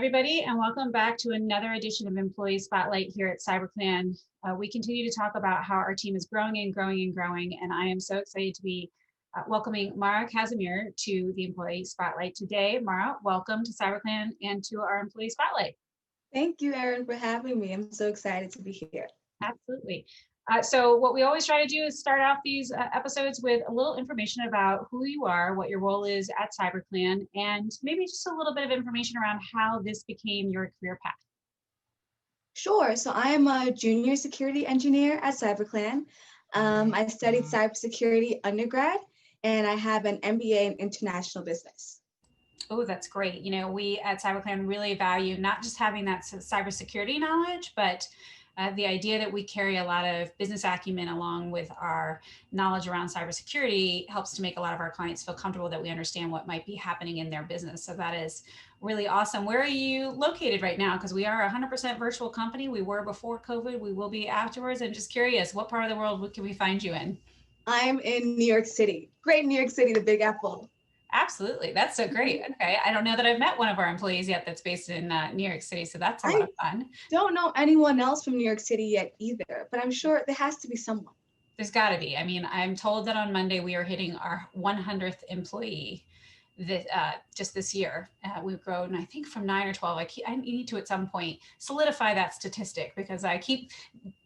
everybody, and welcome back to another edition of Employee Spotlight here at CyberClan. We continue to talk about how our team is growing and growing and growing, and I am so excited to be welcoming Ymara Magloire to the Employee Spotlight today. Ymara, welcome to CyberClan and to our Employee Spotlight. Thank you, Erin, for having me. I'm so excited to be here. Absolutely. So what we always try to do is start off these episodes with a little information about who you are, what your role is at CyberClan, and maybe just a little bit of information around how this became your career path. Sure. So I am a junior security engineer at CyberClan. I studied cybersecurity undergrad, and I have an MBA in international business. Oh, that's great. You know, we at CyberClan really value not just having that cybersecurity knowledge, but the idea that we carry a lot of business acumen along with our knowledge around cybersecurity helps to make a lot of our clients feel comfortable that we understand what might be happening in their business. So that is really awesome. Where are you located right now? Because we are a 100% virtual company. We were before COVID. We will be afterwards. I'm just curious, what part of the world can we find you in? I'm in New York City. Great New York City, the Big Apple. Absolutely. That's so great. Okay. I don't know that I've met one of our employees yet that's based in New York City. So that's a lot of fun. Don't know anyone else from New York City yet either, but I'm sure there has to be someone. There's got to be. I mean, I'm told that on Monday we are hitting our 100th employee just this year. We've grown, I think, from 9 or 12. I need to at some point solidify that statistic because I keep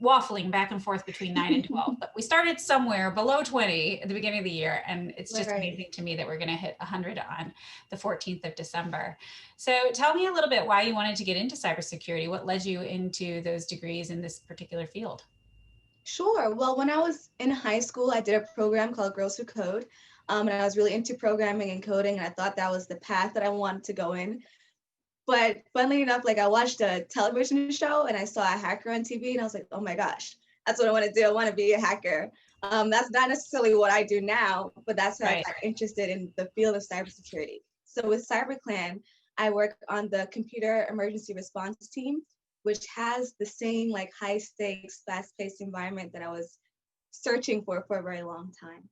waffling back and forth between 9 and 12. But we started somewhere below 20 at the beginning of the year, and it's just amazing to me that we're going to hit 100 on the 14th of December. So tell me a little bit why you wanted to get into cybersecurity. What led you into those degrees in this particular field? Sure. Well, when I was in high school, I did a program called Girls Who Code. And I was really into programming and coding, and I thought that was the path that I wanted to go in. But funnily enough, like I watched a television show and I saw a hacker on TV, and I was like, oh my gosh, that's what I want to do. I want to be a hacker. That's not necessarily what I do now, but that's how I got interested in the field of cybersecurity. So with CyberClan, I work on the computer emergency response team, which has the same like high stakes, fast paced environment that I was searching for a very long time.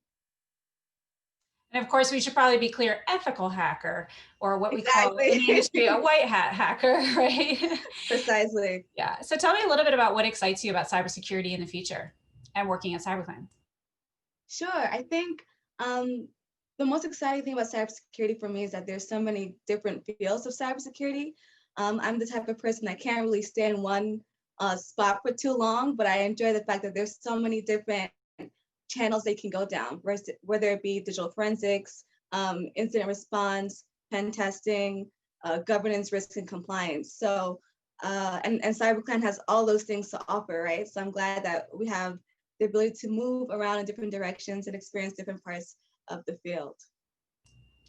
And of course, we should probably be clear, ethical hacker, or what we call in the industry a white hat hacker, right? Precisely. Yeah. So tell me a little bit about what excites you about cybersecurity in the future and working at CyberClan. Sure. I think the most exciting thing about cybersecurity for me is that there's so many different fields of cybersecurity. I'm the type of person that can't really stay in one spot for too long, but I enjoy the fact that there's so many different channels they can go down, whether it be digital forensics, incident response, pen testing, governance, risk, and compliance. So, and CyberClan has all those things to offer, right? So I'm glad that we have the ability to move around in different directions and experience different parts of the field.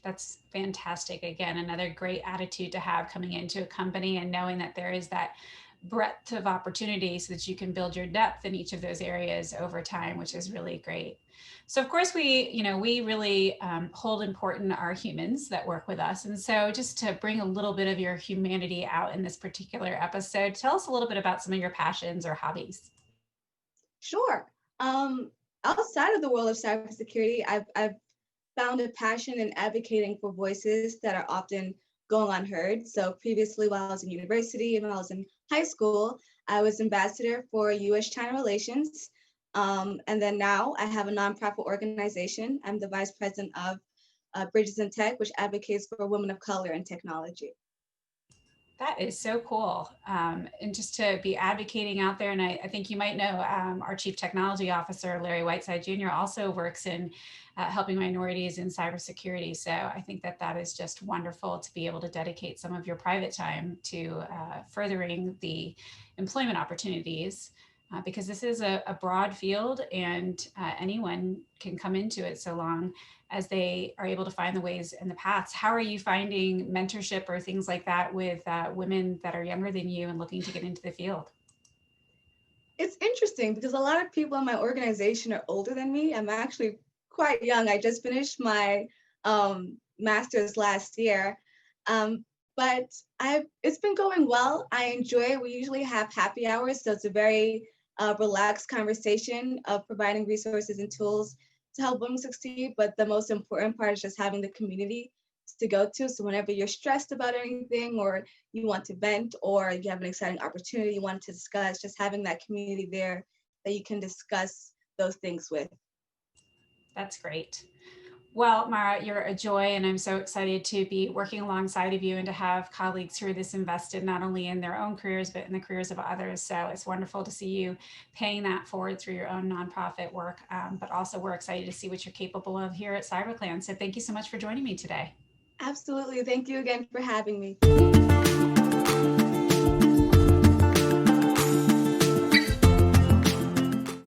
That's fantastic. Again, another great attitude to have coming into a company and knowing that there is that breadth of opportunity so that you can build your depth in each of those areas over time, which is really great. So of course we really hold important our humans that work with us. And so just to bring a little bit of your humanity out in this particular episode, tell us a little bit about some of your passions or hobbies. Sure. Outside of the world of cybersecurity, I've found a passion in advocating for voices that are often going unheard. So previously, while I was in university and while I was in high school, I was ambassador for U.S.-China relations. And then now I have a nonprofit organization. I'm the vice president of Bridges in Tech, which advocates for women of color in technology. That is so cool. And just to be advocating out there, and I think you might know our Chief Technology Officer, Larry Whiteside Jr., also works in helping minorities in cybersecurity. So I think that is just wonderful to be able to dedicate some of your private time to furthering the employment opportunities because this is a broad field and anyone can come into it so long as they are able to find the ways and the paths. How are you finding mentorship or things like that with women that are younger than you and looking to get into the field? It's interesting because a lot of people in my organization are older than me. I'm actually quite young. I just finished my master's last year. But it's been going well. I enjoy it. We usually have happy hours, so it's a very relaxed conversation of providing resources and tools to help women succeed. But the most important part is just having the community to go to. So whenever you're stressed about anything, or you want to vent, or you have an exciting opportunity you want to discuss, just having that community there that you can discuss those things with. That's great. Well, Mara, you're a joy, and I'm so excited to be working alongside of you and to have colleagues who are this invested not only in their own careers, but in the careers of others. So it's wonderful to see you paying that forward through your own nonprofit work, but also we're excited to see what you're capable of here at CyberClan. So thank you so much for joining me today. Absolutely. Thank you again for having me.